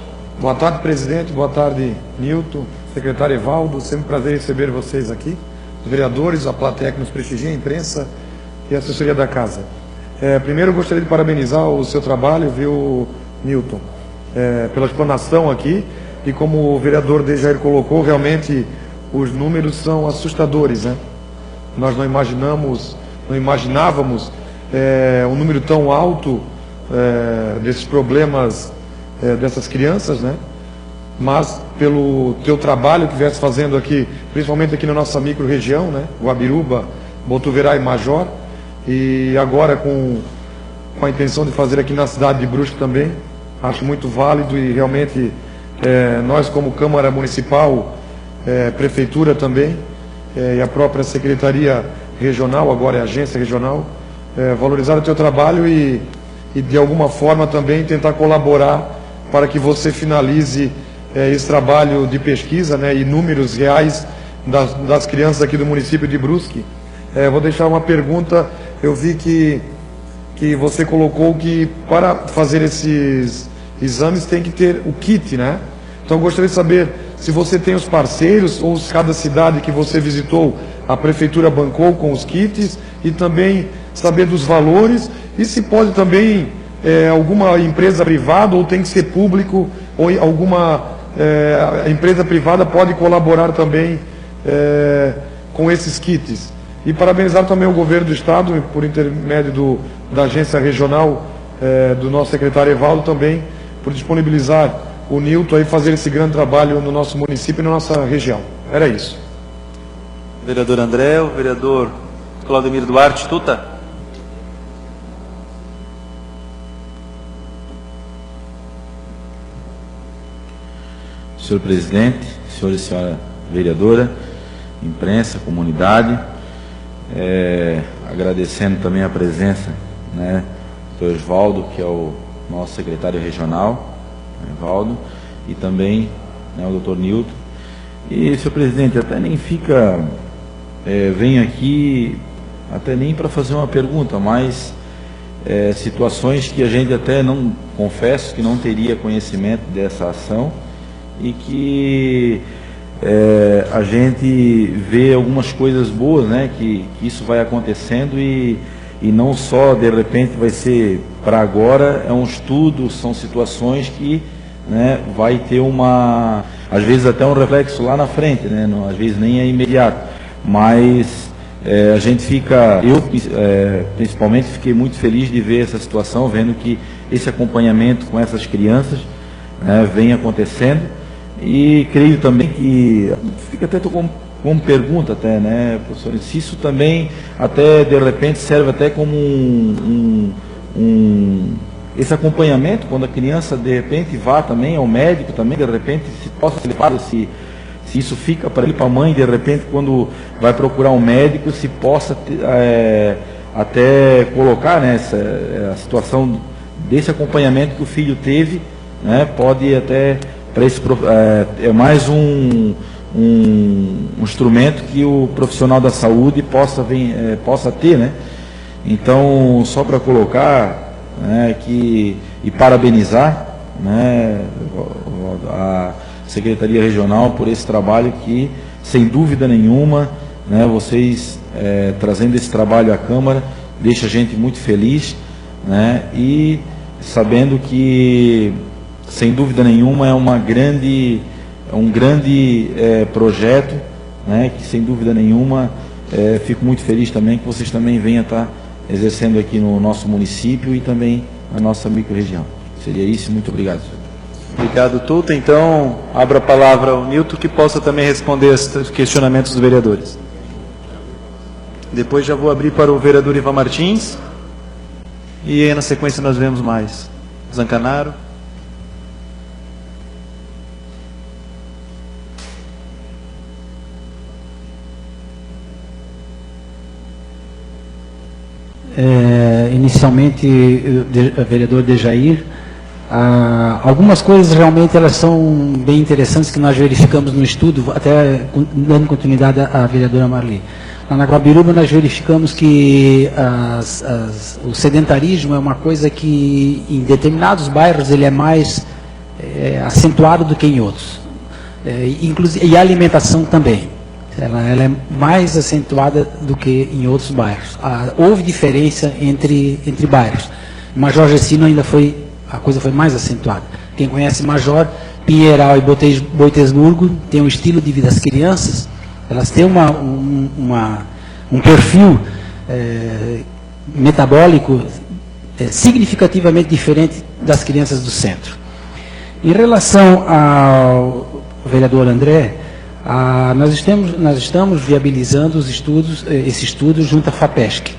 Boa tarde, presidente. Boa tarde, Newton, secretário Evaldo. Sempre um prazer receber vocês aqui. Os vereadores, a plateia que nos prestigia, a imprensa e a assessoria da casa. Primeiro, eu gostaria de parabenizar o seu trabalho, viu, Newton, pela explanação aqui. E como o vereador Dejair colocou, realmente os números são assustadores, né? Nós não imaginávamos um número tão alto desses problemas dessas crianças, né? Mas pelo teu trabalho que vieste fazendo aqui, principalmente aqui na nossa micro-região, né? Guabiruba, Botuverá e Major, e agora com a intenção de fazer aqui na cidade de Brusque também, acho muito válido e realmente nós como Câmara Municipal, Prefeitura também, e a própria Secretaria Regional, agora é a Agência Regional, valorizar o teu trabalho e de alguma forma também tentar colaborar para que você finalize esse trabalho de pesquisa, né, e números reais das crianças aqui do município de Brusque. Vou deixar uma pergunta. Eu vi que você colocou que para fazer esses exames tem que ter o kit, né? Então eu gostaria de saber se você tem os parceiros ou se cada cidade que você visitou a prefeitura bancou com os kits, e também saber dos valores e se pode também alguma empresa privada ou tem que ser público ou alguma empresa privada pode colaborar também com esses kits. E parabenizar também o governo do estado por intermédio da agência regional do nosso secretário Evaldo também por disponibilizar o Newton aí fazer esse grande trabalho no nosso município e na nossa região. Era isso. vereador André, o vereador Claudemir Duarte Tuta. Senhor presidente, senhor e senhora vereadora, imprensa, comunidade, agradecendo também a presença, né, do Osvaldo, que é o nosso secretário regional, Osvaldo, e também, né, o doutor Nilton. E, senhor presidente, até nem fica, venho aqui até nem para fazer uma pergunta, mas situações que a gente até não, confesso que não teria conhecimento dessa ação, e que a gente vê algumas coisas boas, né, que isso vai acontecendo e não só de repente vai ser para agora, é um estudo, são situações que, né, vai ter uma, às vezes até um reflexo lá na frente, né, não, às vezes nem é imediato, mas a gente fica, eu principalmente fiquei muito feliz de ver essa situação, vendo que esse acompanhamento com essas crianças, né, vem acontecendo. E creio também que, fica até como pergunta até, né, professor, se isso também até de repente serve até como esse acompanhamento, quando a criança de repente vá também ao médico também, de repente se possa ser levado, se isso fica para ele, para a mãe, de repente quando vai procurar um médico, se possa até colocar, né, a situação desse acompanhamento que o filho teve, né, pode até para esse, é mais um instrumento que o profissional da saúde possa ter, né? Então, só para colocar, né, e parabenizar, né, a Secretaria Regional por esse trabalho que, sem dúvida nenhuma, né, vocês trazendo esse trabalho à Câmara, deixa a gente muito feliz, né, e sabendo que, sem dúvida nenhuma, é um grande projeto, né, que sem dúvida nenhuma fico muito feliz também que vocês também venham estar exercendo aqui no nosso município e também na nossa microrregião. Seria isso, muito obrigado, senhor. Obrigado, Tuta. Então, abro a palavra ao Nilton, que possa também responder os questionamentos dos vereadores. Depois já vou abrir para o vereador Ivan Martins, e aí na sequência nós vemos mais. Zancanaro. Inicialmente, vereador Dejair, algumas coisas realmente elas são bem interessantes que nós verificamos no estudo, até dando continuidade à vereadora Marli. Lá na Guabiruba nós verificamos que o sedentarismo é uma coisa que em determinados bairros ele é mais acentuado do que em outros, inclusive, e a alimentação também. Ela é mais acentuada do que em outros bairros. Houve diferença entre bairros. Major Gercino ainda a coisa foi mais acentuada. Quem conhece Major, Pinheiral e Boitesburgo tem um estilo de vida das crianças, elas têm um perfil metabólico significativamente diferente das crianças do centro. Em relação ao vereador André, nós estamos viabilizando esse estudo junto à FAPESC.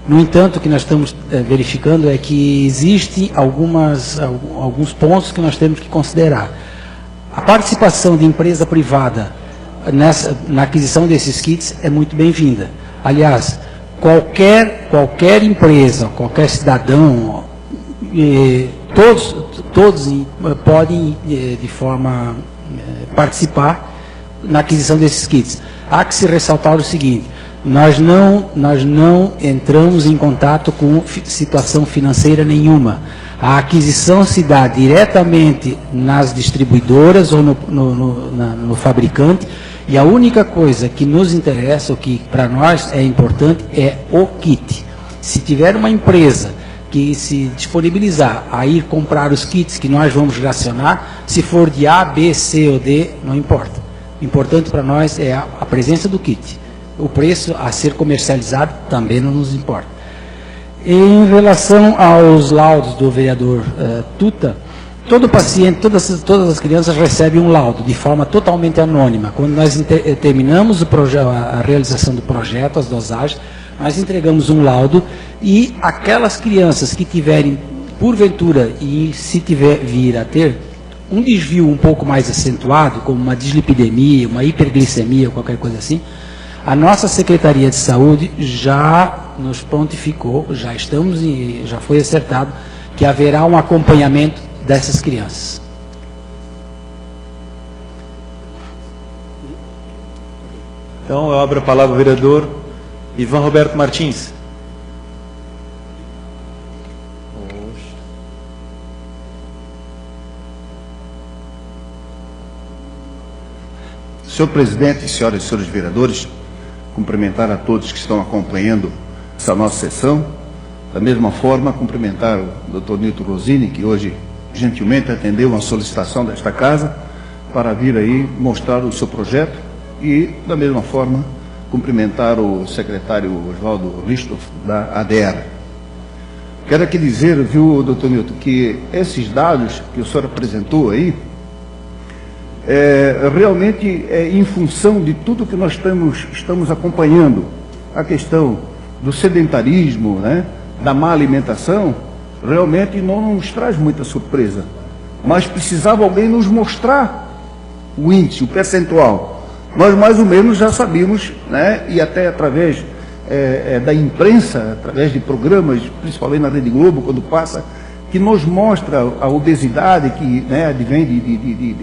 No entanto, o que nós estamos verificando é que existem alguns pontos que nós temos que considerar. A participação de empresa privada na aquisição desses kits é muito bem-vinda. Aliás, qualquer empresa, qualquer cidadão, todos podem de forma participar na aquisição desses kits. Há que se ressaltar o seguinte: nós não entramos em contato com situação financeira nenhuma. A aquisição se dá diretamente nas distribuidoras ou no fabricante, e a única coisa que nos interessa, o que para nós é importante, é o kit. Se tiver uma empresa que se disponibilizar a ir comprar os kits que nós vamos racionar, se for de A, B, C ou D, não importa. O importante para nós é a presença do kit. O preço a ser comercializado também não nos importa. Em relação aos laudos do vereador Tuta, todo paciente, todas as crianças recebem um laudo de forma totalmente anônima. Quando nós terminamos a realização do projeto, as dosagens, nós entregamos um laudo e aquelas crianças que tiverem, porventura, e se vir a ter um desvio um pouco mais acentuado, como uma dislipidemia, uma hiperglicemia ou qualquer coisa assim, a nossa Secretaria de Saúde já nos prontificou, já foi acertado que haverá um acompanhamento dessas crianças. Então, eu abro a palavra ao vereador Ivan Roberto Martins. Senhor presidente, senhoras e senhores vereadores, cumprimentar a todos que estão acompanhando essa nossa sessão. Da mesma forma, cumprimentar o Dr. Nilton Rosini, que hoje gentilmente atendeu uma solicitação desta casa para vir aí mostrar o seu projeto, e, da mesma forma, cumprimentar o secretário Oswaldo Ristoff, da ADER. Quero aqui dizer, viu, Dr. Nilton, que esses dados que o senhor apresentou aí, realmente é em função de tudo que nós estamos acompanhando, a questão do sedentarismo, né, da má alimentação, realmente não nos traz muita surpresa. Mas precisava alguém nos mostrar o índice, o percentual. Nós mais ou menos já sabíamos, né, e até através da imprensa, através de programas, principalmente na Rede Globo, quando passa, que nos mostra a obesidade que, né, advém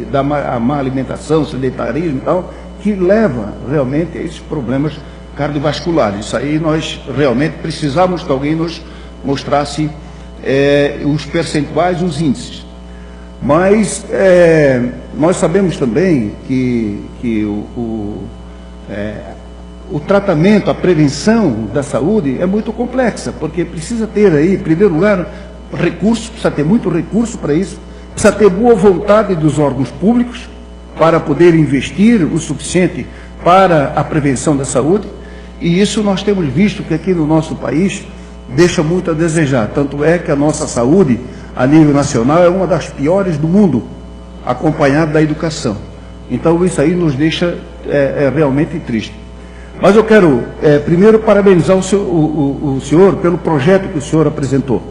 da má alimentação, sedentarismo e tal, que leva realmente a esses problemas cardiovasculares. Isso aí nós realmente precisamos que alguém nos mostrasse os percentuais, os índices. Mas nós sabemos também que o tratamento, a prevenção da saúde é muito complexa, porque precisa ter aí, em primeiro lugar, recursos, precisa ter muito recurso para isso, precisa ter boa vontade dos órgãos públicos para poder investir o suficiente para a prevenção da saúde, e isso nós temos visto que aqui no nosso país deixa muito a desejar, tanto é que a nossa saúde a nível nacional é uma das piores do mundo, acompanhada da educação. Então isso aí nos deixa realmente triste. Mas eu quero primeiro parabenizar o senhor pelo projeto que o senhor apresentou.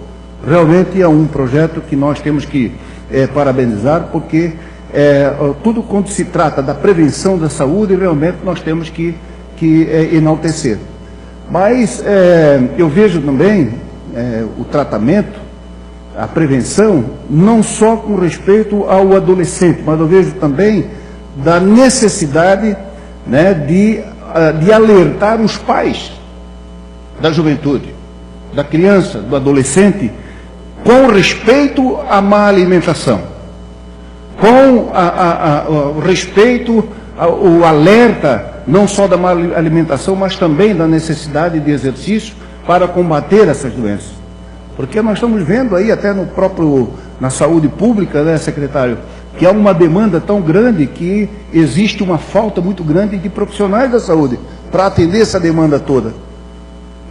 Realmente é um projeto que nós temos que parabenizar, porque tudo quando se trata da prevenção da saúde, realmente nós temos que enaltecer. Mas eu vejo também o tratamento, a prevenção, não só com respeito ao adolescente, mas eu vejo também da necessidade, né, de alertar os pais da juventude, da criança, do adolescente, com respeito à má alimentação, com o respeito, o alerta, não só da má alimentação, mas também da necessidade de exercício para combater essas doenças. Porque nós estamos vendo aí, até na saúde pública, né, secretário, que há uma demanda tão grande que existe uma falta muito grande de profissionais da saúde para atender essa demanda toda.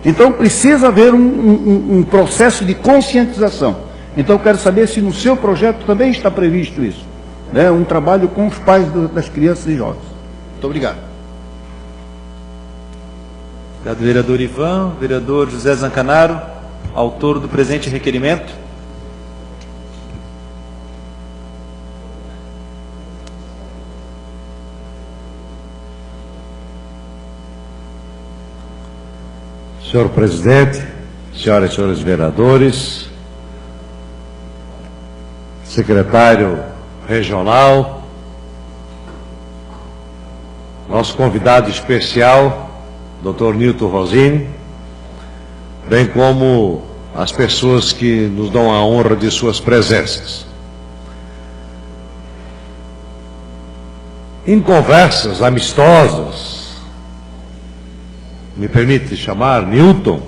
Então precisa haver um processo de conscientização. Então eu quero saber se no seu projeto também está previsto isso, né? Um trabalho com os pais das crianças e jovens. Muito obrigado. Obrigado, vereador Ivan. Vereador José Zancanaro, autor do presente requerimento. Senhor presidente, senhoras e senhores vereadores, secretário regional, nosso convidado especial, Dr. Nilton Rosini, bem como as pessoas que nos dão a honra de suas presenças. Em conversas amistosas, me permite chamar Nilton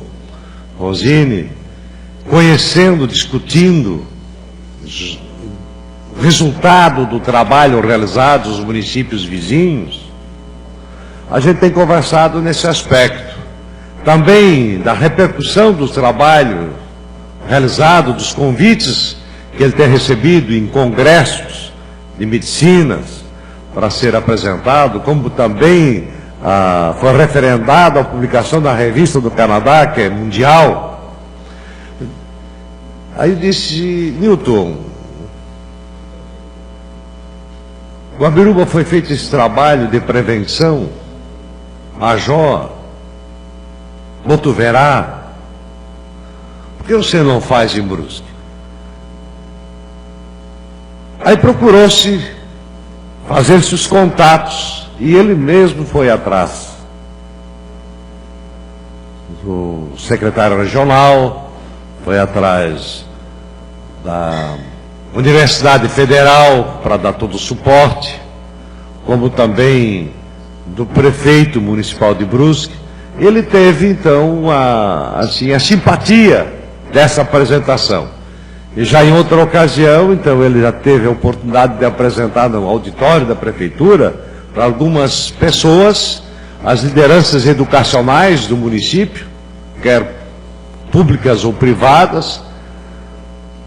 Rosini, conhecendo, discutindo o resultado do trabalho realizado nos municípios vizinhos, a gente tem conversado nesse aspecto. Também da repercussão do trabalho realizado, dos convites que ele tem recebido em congressos de medicinas para ser apresentado, como também foi referendado a publicação da revista do Canadá, que é mundial. Aí eu disse, Newton, Guabiruba foi feito esse trabalho de prevenção, Major, Botuverá, por que você não faz em Brusque? Aí procurou-se fazer-se os contatos, e ele mesmo foi atrás do secretário regional, foi atrás da Universidade Federal para dar todo o suporte, como também do prefeito municipal de Brusque. Ele teve então a simpatia dessa apresentação. E já em outra ocasião, então ele já teve a oportunidade de apresentar no auditório da prefeitura para algumas pessoas, as lideranças educacionais do município, quer públicas ou privadas,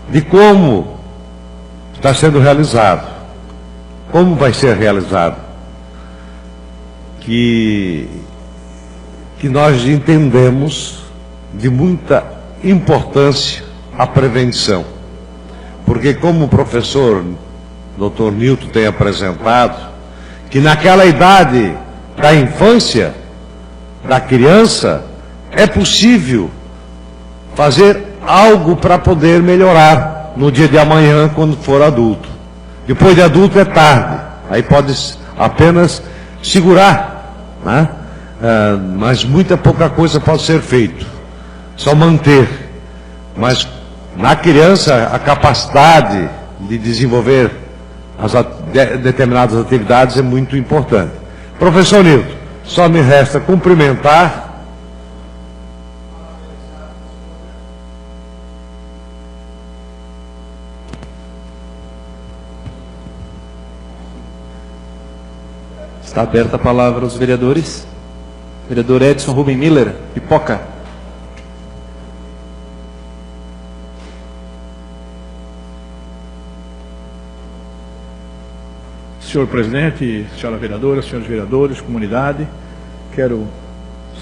de como está sendo realizado, como vai ser realizado, que nós entendemos de muita importância a prevenção, porque como o professor Dr. Newton tem apresentado, que naquela idade da infância, da criança, é possível fazer algo para poder melhorar no dia de amanhã, quando for adulto. Depois de adulto é tarde, aí pode apenas segurar, né? Mas muita pouca coisa pode ser feito, só manter. Mas na criança a capacidade de desenvolver determinadas atividades é muito importante. Professor Newton, só me resta cumprimentar Está aberta a palavra aos vereadores. Vereador Edson Rubem Miller, Pipoca. Senhor presidente, senhora vereadora, senhores vereadores, comunidade, quero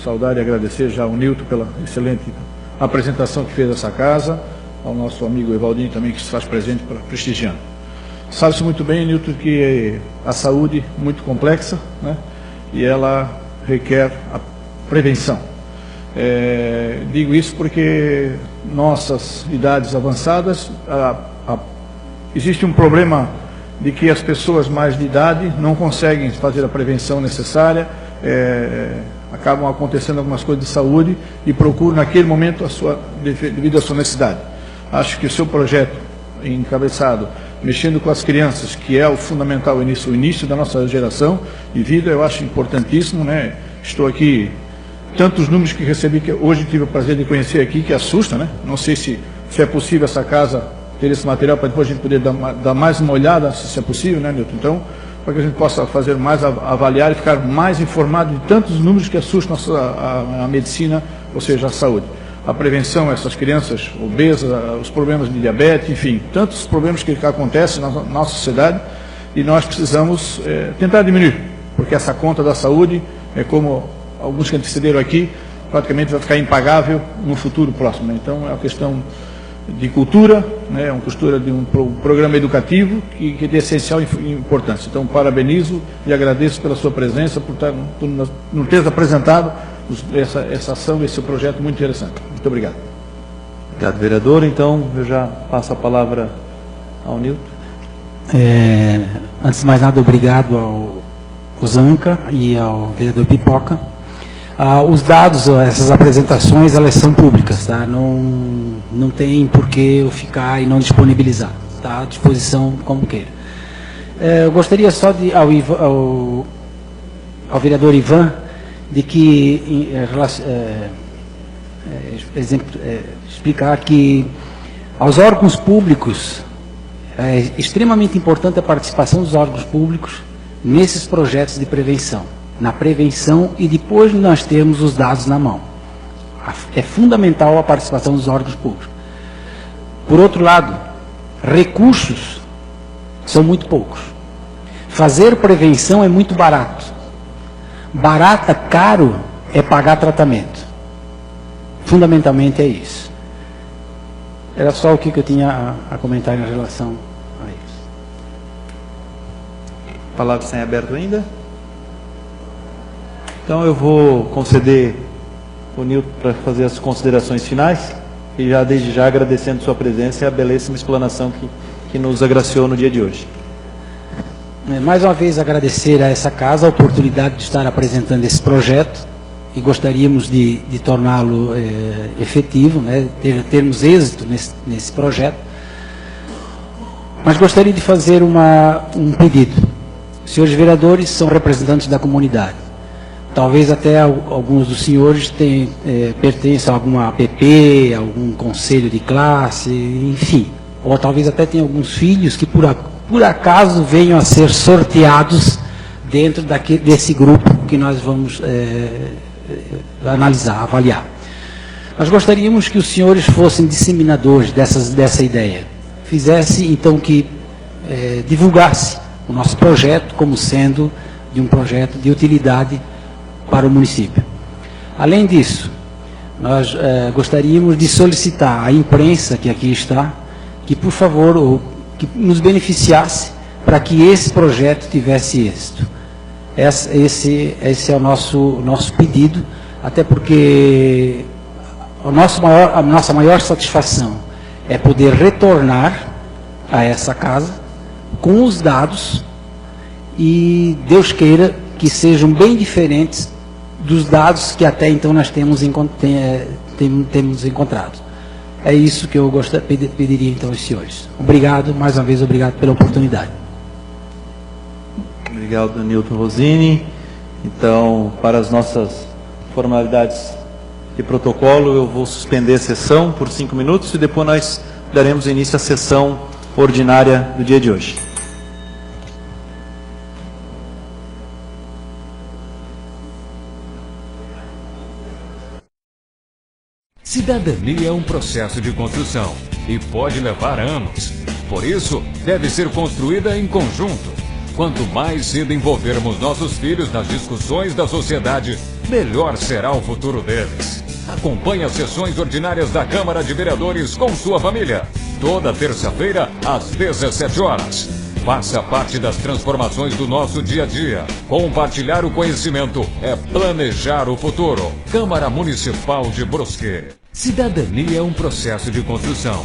saudar e agradecer já ao Newton pela excelente apresentação que fez essa casa, ao nosso amigo Evaldinho também, que se faz presente para prestigiando. Sabe-se muito bem, Newton, que a saúde é muito complexa, né? E ela requer a prevenção. Digo isso porque nossas idades avançadas, existe um problema de que as pessoas mais de idade não conseguem fazer a prevenção necessária, acabam acontecendo algumas coisas de saúde e procuram naquele momento devido à sua necessidade. Acho que o seu projeto encabeçado, mexendo com as crianças, que é o fundamental, o início da nossa geração de vida, eu acho importantíssimo, né? Estou aqui, tantos números que recebi, que hoje tive o prazer de conhecer aqui, que assusta, né? Não sei se é possível essa casa ter esse material para depois a gente poder dar mais uma olhada, se é possível, né, Newton? Então, para que a gente possa fazer mais, avaliar e ficar mais informado de tantos números que assustam a medicina, ou seja, a saúde. A prevenção, essas crianças obesas, os problemas de diabetes, enfim, tantos problemas que acontecem na nossa sociedade, e nós precisamos tentar diminuir, porque essa conta da saúde, como alguns que antecederam aqui, praticamente vai ficar impagável no futuro próximo, né? Então, é uma questão de cultura, né? É uma costura de um programa educativo que é de essencial importância. Então, parabenizo e agradeço pela sua presença, por nos ter apresentado essa ação, esse projeto muito interessante. Muito obrigado. Obrigado, vereador. Então, eu já passo a palavra ao Newton. Antes de mais nada, obrigado ao Zanca e ao vereador Pipoca. Os dados, essas apresentações, elas são públicas, tá? Não tem por que eu ficar e não disponibilizar, tá? À disposição como queira. Eu gostaria só de, ao vereador Ivan, de que explicar que aos órgãos públicos é extremamente importante a participação dos órgãos públicos nesses projetos de prevenção, na prevenção, e depois nós temos os dados na mão. É fundamental a participação dos órgãos públicos. Por outro lado, recursos são muito poucos. Fazer prevenção é muito barato. Caro é pagar tratamento. Fundamentalmente é isso. Era só o que eu tinha a comentar em relação a isso. A palavra está em aberto ainda? Então eu vou conceder o Nilton para fazer as considerações finais e já desde já agradecendo sua presença e a belíssima explanação que nos agraciou no dia de hoje. Mais uma vez agradecer a essa casa a oportunidade de estar apresentando esse projeto e gostaríamos de torná-lo efetivo, né, termos êxito nesse projeto. Mas gostaria de fazer um pedido. Os senhores vereadores são representantes da comunidade. Talvez até alguns dos senhores pertençam a alguma APP, a algum conselho de classe, enfim. Ou talvez até tenham alguns filhos que por acaso venham a ser sorteados dentro desse grupo que nós vamos analisar, avaliar. Nós gostaríamos que os senhores fossem disseminadores dessa ideia. Fizesse, então, que divulgasse o nosso projeto como sendo de um projeto de utilidade para o município. Além disso, nós gostaríamos de solicitar à imprensa que aqui está, que por favor, que nos beneficiasse para que esse projeto tivesse êxito. Esse é o nosso pedido, até porque a nossa maior satisfação é poder retornar a essa casa com os dados e Deus queira que sejam bem diferentes dos dados que até então nós temos encontrado. É isso que eu pediria então aos senhores. Obrigado, mais uma vez, obrigado pela oportunidade. Obrigado, Nilton Rosini. Então, para as nossas formalidades de protocolo, eu vou suspender a sessão por 5 minutos e depois nós daremos início à sessão ordinária do dia de hoje. Cidadania é um processo de construção e pode levar anos. Por isso, deve ser construída em conjunto. Quanto mais cedo envolvermos nossos filhos nas discussões da sociedade, melhor será o futuro deles. Acompanhe as sessões ordinárias da Câmara de Vereadores com sua família. Toda terça-feira, às 17 horas. Faça parte das transformações do nosso dia a dia. Compartilhar o conhecimento é planejar o futuro. Câmara Municipal de Brusque. Cidadania é um processo de construção.